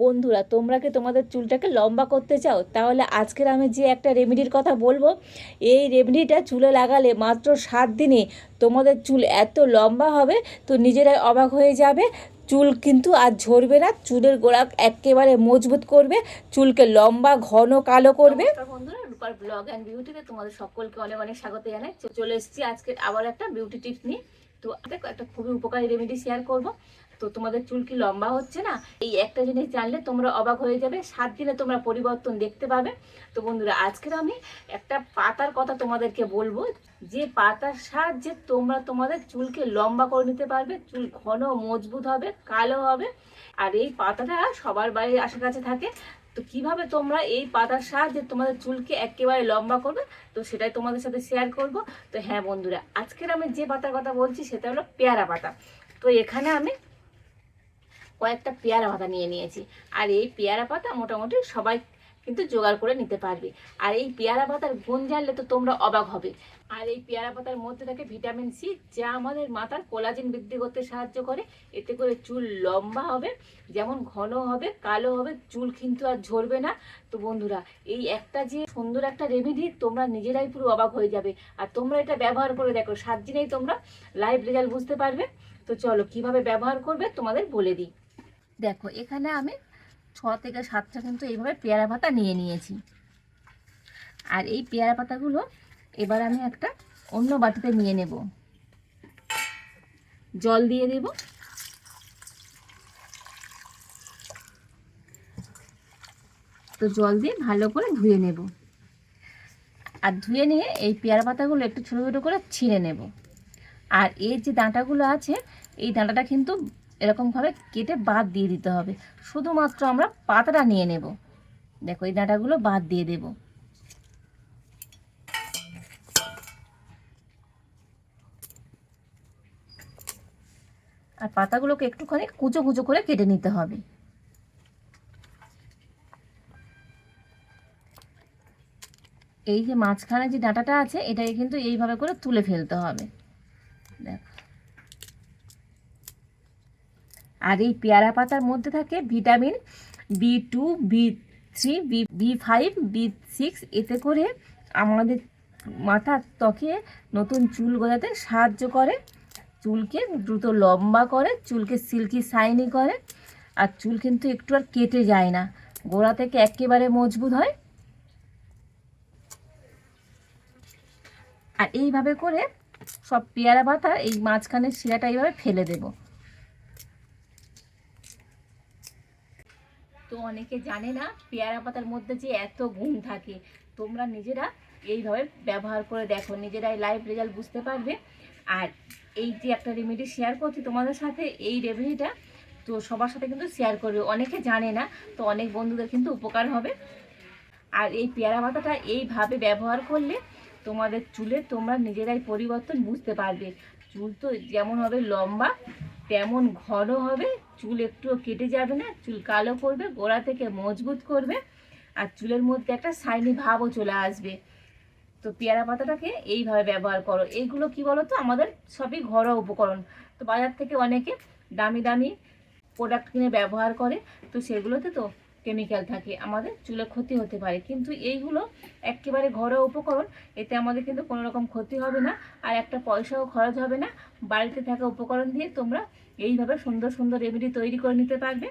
বন্ধুরা, তোমরা কি তোমাদের চুলটাকে লম্বা করতে চাও? তাহলে আজকের আমি যে একটা রেমেডির কথা বলবো, এই রেমেডিটা চুলে লাগালে মাত্র 7 দিনে তোমাদের চুল এত লম্বা হবে, তো নিজেরাই অবাক হয়ে যাবে। চুল কিন্তু আর ঝরবে না, চুলের গোড়া একেবারে মজবুত করবে, চুলকে লম্বা ঘন কালো করবে। বন্ধুরা, রূপার ব্লগ অ্যান্ড বিউটিতে তোমাদের সকলকে অনেক অনেক স্বাগত জানাই। চলে এসেছি আজকে আবার একটা বিউটি টিপস নিয়ে। তো একটা খুবই উপকারী রেমেডি শেয়ার করব। তো তোমাদের চুল কি লম্বা হচ্ছে না, এই একটা জিনিস জানলে তোমরা অবাক হয়ে যাবে, 7 দিনে তোমরা পরিবর্তন দেখতে পাবে। তো বন্ধুরা, আজকের আমি একটা পাতার কথা তোমাদেরকে বলবো, যে পাতার সাহায্যে তোমরা তোমাদের চুলকে লম্বা করে নিতে পারবে, চুল ঘন মজবুত হবে, কালো হবে। আর এই পাতাটা সবার বাড়ির আশেপাশে থাকে। তো কিভাবে তোমরা এই পাতার সাহায্যে তোমাদের চুলকে একেবারে লম্বা করবে, তো সেটাই তোমাদের সাথে শেয়ার করব। তো হ্যাঁ বন্ধুরা, আজকের আমি যে পাতার কথা বলছি সেটা হলো পেয়ারা পাতা। তো এখানে আমি কয়েকটা পেয়ারা পাতা নিয়ে নিয়েছি। আর এই পেয়ারা পাতা মোটামুটি সবাই কিন্তু জোগাড় করে নিতে পারবে। আর এই পেয়ারা পাতার গুণ জানলে তো তোমরা অবাক হবে। আর এই পেয়ারা পাতার মধ্যে থাকে ভিটামিন সি, যা আমাদের মাথার কোলাজেন বৃদ্ধি করতে সাহায্য করে। এতে করে চুল লম্বা হবে, যেমন ঘন হবে, কালো হবে, চুল কিন্তু আর ঝরবে না। তো বন্ধুরা, এই একটা যে সুন্দর একটা রেমেডি, তোমরা নিজেরাই পুরো অবাক হয়ে যাবে। আর তোমরা এটা ব্যবহার করে দেখো, 7 দিনেই তোমরা লাইভ রেজাল্ট বুঝতে পারবে। তো চলো কিভাবে ব্যবহার করবে তোমাদের বলে দিই। দেখো, এখানে আমি 6 থেকে 7টা কিন্তু এইভাবে পেয়ারা পাতা নিয়ে নিয়েছি। আর এই পেয়ারা পাতাগুলো এবার আমি একটা অন্য বাটিতে নিয়ে নেব, জল দিয়ে দেব। তো জল দিয়ে ভালো করে ধুয়ে নেব। আর ধুয়ে নিয়ে এই পেয়ারা পাতাগুলো একটু ছোটো ছোটো করে ছিঁড়ে নেব। আর এর যে ডাঁটাগুলো আছে, এই ডাঁটাটা কিন্তু এরকমভাবে কেটে বাদ দিয়ে দিতে হবে। শুধুমাত্র আমরা পাতাটা নিয়ে নেব। দেখো, এই ডাঁটাগুলো বাদ দিয়ে দেব। আর পাতাগুলোকে একটুখানি কুচো কুচো করে কেটে নিতে হবে। এই যে মাঝখানে যে ডাঁটাটা আছে, এটাকে কিন্তু এইভাবে করে তুলে ফেলতে হবে। দেখো, আর এই পেয়ারা পাতার মধ্যে থাকে ভিটামিন বি2, বি3, বি5, বি6। এতে করে আমাদের মাথার ত্বকে নতুন চুল গজাতে সাহায্য করে, চুলকে দ্রুত লম্বা করে, চুলকে সিল্কি শাইনি করে। আর চুল কিন্তু একটু আর কেটে যায় না, গোড়া থেকে একেবারে মজবুত হয়। আর এইভাবে করে সব পেয়ারা পাতা এই মাঝখানের শিরাটা এইভাবে ফেলে দেব। তো অনেকে জানে না পেয়ারা পাতার মধ্যে যে এত গুণ থাকে। তোমরা নিজেরা এইভাবে ব্যবহার করে দেখো, নিজেরাই লাইভ রেজাল্ট বুঝতে পারবে। আর এই যে একটা রেমেডি শেয়ার করছি তোমাদের সাথে, এই রেমেডিটা তো সবার সাথে কিন্তু শেয়ার করবে। অনেকে জানে না, তো অনেক বন্ধুদের কিন্তু উপকার হবে। আর এই পেয়ারা পাতাটা এইভাবে ব্যবহার করলে তোমাদের চুলে তোমরা নিজেরাই পরিবর্তন বুঝতে পারবে। চুল তো যেমন হবে লম্বা, তেমন ঘন হবে, চুল একটুও কেটে যাবে না, চুল কালো করবে, গোড়া থেকে মজবুত করবে। আর চুলের মধ্যে একটা শাইনি ভাবও চলে আসবে। তো পেয়ারা পাতাটাকে এইভাবে ব্যবহার করো। এইগুলো কি বলো তো, আমাদের সবই ঘরোয়া উপকরণ। তো বাজার থেকে অনেকে দামি দামি প্রোডাক্ট কিনে ব্যবহার করে, তো সেগুলোতে তো কেমিক্যাল থাকে, আমাদের চুলে ক্ষতি হতে পারে। কিন্তু এইগুলো একেবারে ঘরোয়া উপকরণ, এতে আমাদের কিন্তু কোনো রকম ক্ষতি হবে না, আর একটা পয়সাও খরচ হবে না। বাড়িতে থাকা উপকরণ দিয়ে তোমরা এইভাবে সুন্দর সুন্দর রেমেডি তৈরি করে নিতে পারবে।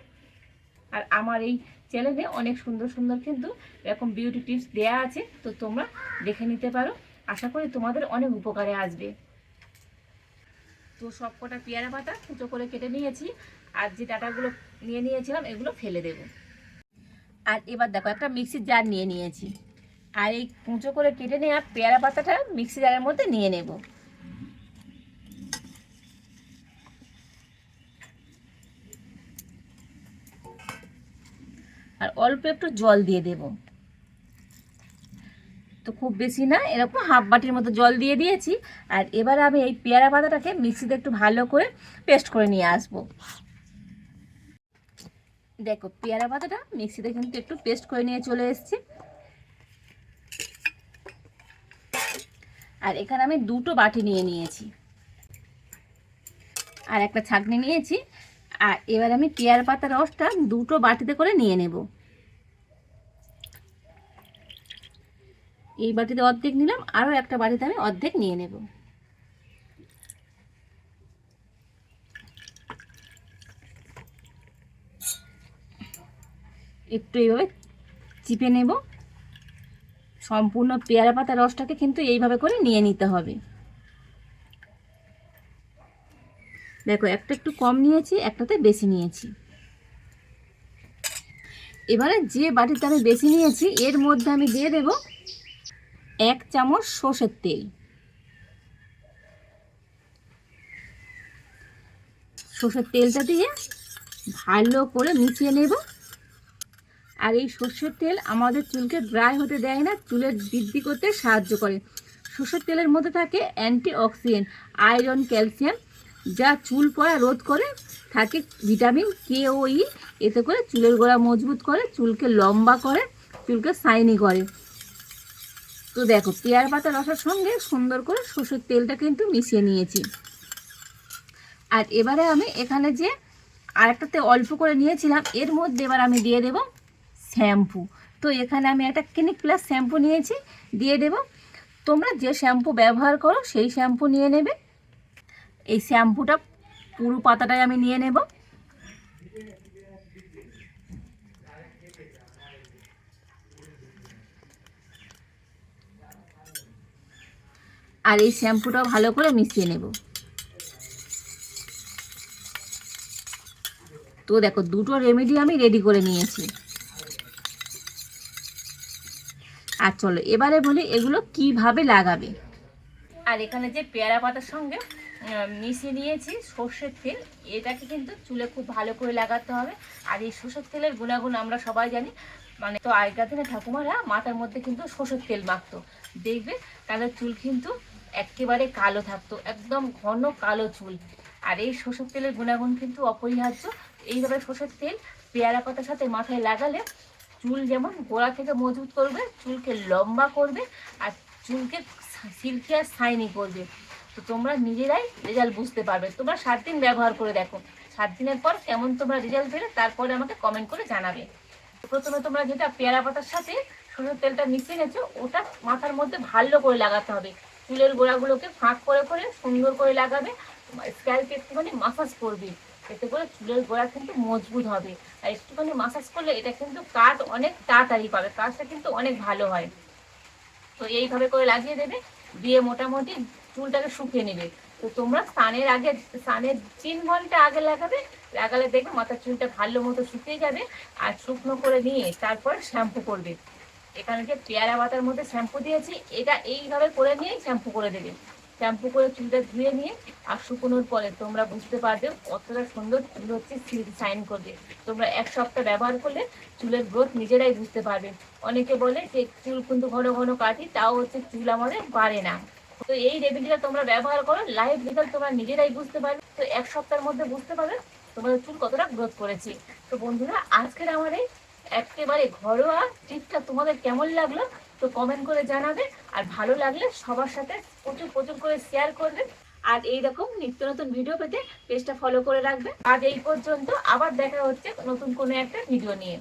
আর আমার এই চ্যানেলে অনেক সুন্দর সুন্দর কিন্তু এরকম বিউটি টিপস দেয়া আছে, তো তোমরা দেখে নিতে পারো। আশা করি তোমাদের অনেক উপকারে আসবে। তো সব কটা পেয়ারা পাতা কুচো করে কেটে নিয়েছি, আর যে ডাটাগুলো নিয়ে নিয়েছিলাম এগুলো ফেলে দেব। আর এবার দেখো, একটা মিক্সির জার নিয়ে নিয়েছি। আর এই কুচো করে কেটে নেওয়া পেয়ারা পাতাটা মিক্সি জারের মধ্যে নিয়ে নেব। আর অল্প একটু জল দিয়ে দেব। তো খুব বেশি না, এরকম হাফ বাটির মতো জল দিয়ে দিয়েছি। আর এবার আমি এই পেয়ারা পাতাটাকে মিক্সিতে একটু ভালো করে পেস্ট করে নিয়ে আসবো। দেখো, পেয়ারা পাতাটা মিক্সিতে কিন্তু একটু পেস্ট করে নিয়ে চলে এসেছি। আর এখানে আমি দুটো বাটি নিয়ে নিয়েছি, আর একটা ছাঁকনি নিয়েছি। আর এবার আমি পেয়ারা পাতার রসটা দুটো বাটিতে করে নিয়ে নেব। এই বাটিতে অর্ধেক নিলাম, আরও একটা বাটিতে আমি অর্ধেক নিয়ে নেব। একটু এইভাবে চিপে নেব। সম্পূর্ণ পেয়ারা পাতার রসটাকে কিন্তু এইভাবে করে নিয়ে নিতে হবে। দেখো একটা একটু কম নিয়েছি, একটাতে বেশি নিয়েছি। এবারে যে বাটিতে আমি বেশি নিয়েছি এর মধ্যে আমি দিয়ে দেব 1 চামচ সর্ষের তেল। সর্ষের তেলটা দিয়ে ভালো করে মিশিয়ে নেব। আর এই সর্ষের তেল আমাদের চুলকে ড্রাই হতে দেয় না, চুলের বৃদ্ধি করতে সাহায্য করে। সর্ষের তেলের মধ্যে থাকে অ্যান্টিঅক্সিডেন্ট, আয়রন, ক্যালসিয়াম, যা চুল পড়া রোধ করে। থাকে ভিটামিন কে ও ই। এতে করে চুলের গোড়া মজবুত করে, চুলকে লম্বা করে, চুলকে শাইনি করে। তো দেখো পেয়ারা পাতা রসের সঙ্গে সুন্দর করে সর্ষের তেলটা কিন্তু মিশিয়ে নিয়েছি। আর এবারে আমি এখানে যে আরেকটাতে অল্প করে নিয়েছিলাম এর মধ্যে এবার আমি দিয়ে দেব শ্যাম্পু। তো এখানে আমি একটা ক্লিনিক প্লাস শ্যাম্পু নিয়েছি, দিয়ে দেব। তোমরা যে শ্যাম্পু ব্যবহার করো সেই শ্যাম্পু নিয়ে নেবে। এই শ্যাম্পুটা পুরো পাতাটাই আমি নিয়ে নেব। আর এই শ্যাম্পুটাও ভালো করে মিশিয়ে নেব। তো দেখো দুটো রেমেডি আমি রেডি করে নিয়েছি। আর চলো এবারে বলি এগুলো কিভাবে লাগাবে। আর এখানে যে পেয়ারা পাতার সঙ্গে মিশিয়ে নিয়েছি সর্ষের তেল, এটাকে কিন্তু চুলে খুব ভালো করে লাগাতে হবে। আর এই সর্ষের তেলের গুণাগুণ আমরা সবাই জানি। মানে তো আগেকার দিনে ঠাকুমারা মাথার মধ্যে কিন্তু সর্ষের তেল মাখতো, দেখবে তাদের চুল কিন্তু একেবারে কালো থাকতো, একদম ঘন কালো চুল। আর এই সর্ষের তেলের গুণাগুণ কিন্তু অপরিহার্য। এইভাবে সর্ষের তেল পেয়ারা পাতার সাথে মাথায় লাগালে চুল যেমন গোড়া থেকে মজবুত করবে, চুলকে লম্বা করবে, আর চুলকে সিল্কি আর শাইনি করবে। তো তোমরা নিজেরাই রেজাল্ট বুঝতে পারবে। তোমরা 7 দিন ব্যবহার করে দেখো, 7 দিনের পর কেমন তোমরা রেজাল্ট পেলে তারপরে আমাকে কমেন্ট করে জানাবে। প্রথমে তোমরা যেটা পেয়ারা পাতার সাথে সরষের তেলটা মিশিয়ে নেছো ওটা মাথার মধ্যে ভালো করে লাগাতে হবে। চুলের গোড়াগুলোকে ফাঁক করে করে সুন্দর করে লাগাবে। স্ক্যাল্পে একটুখানি মাসাজ করবে, এতে করে চুলের গোড়া কিন্তু মজবুত হবে। আর একটুখানি মাসাজ করলে এটা কিন্তু কাট অনেক তাড়াতাড়ি পাবে, কাজটা কিন্তু অনেক ভালো হয়। তো এইভাবে করে লাগিয়ে দেবে, দিয়ে মোটামুটি চুলটাকে শুকিয়ে নেবে। তো তোমরা স্নানের আগে, স্নানের 3 ঘন্টা আগে লাগাবে। লাগালে দেখবে মাথার চুলটা ভালো মতো শুকিয়ে যাবে। আর শুকনো করে নিয়ে তারপর শ্যাম্পু করবে। এখানে যে পেয়ারা পাতার মধ্যে শ্যাম্পু দিয়েছি এটা এইভাবে করে নিয়েই শ্যাম্পু করে দেবে। শ্যাম্পু করে চুলটা ধুয়ে নিয়ে আর শুকনোর পরে তোমরা বুঝতে পারবে কতটা সুন্দর চুল হচ্ছে, সিল্কি শাইন করবে। তোমরা 1 সপ্তাহ ব্যবহার করলে চুলের গ্রোথ নিজেরাই বুঝতে পারবে। অনেকে বলে যে চুল কিন্তু ঘন ঘন কাটি, তাও হচ্ছে চুল আমাদের বাড়ে না। তো এই রেমেডিটা তোমরা ব্যবহার করো, লাইভ রেজাল্ট তোমরা নিজেরাই বুঝতে পারবে। তো 1 সপ্তাহের মধ্যে বুঝতে পারবে তোমাদের চুল কতটা গ্রোথ করেছে। তো বন্ধুরা আজকের আমার এই একেবারে ঘরোয়া টিপটা তোমাদের কেমন লাগলো তো কমেন্ট করে জানাবে। আর ভালো লাগলে সবার সাথে প্রচুর প্রচুর করে শেয়ার করবে। আর এইরকম নিত্য নতুন ভিডিও পেতে পেজটা ফলো করে রাখবে। আজ এই পর্যন্ত, আবার দেখা হচ্ছে নতুন কোনো একটা ভিডিও নিয়ে।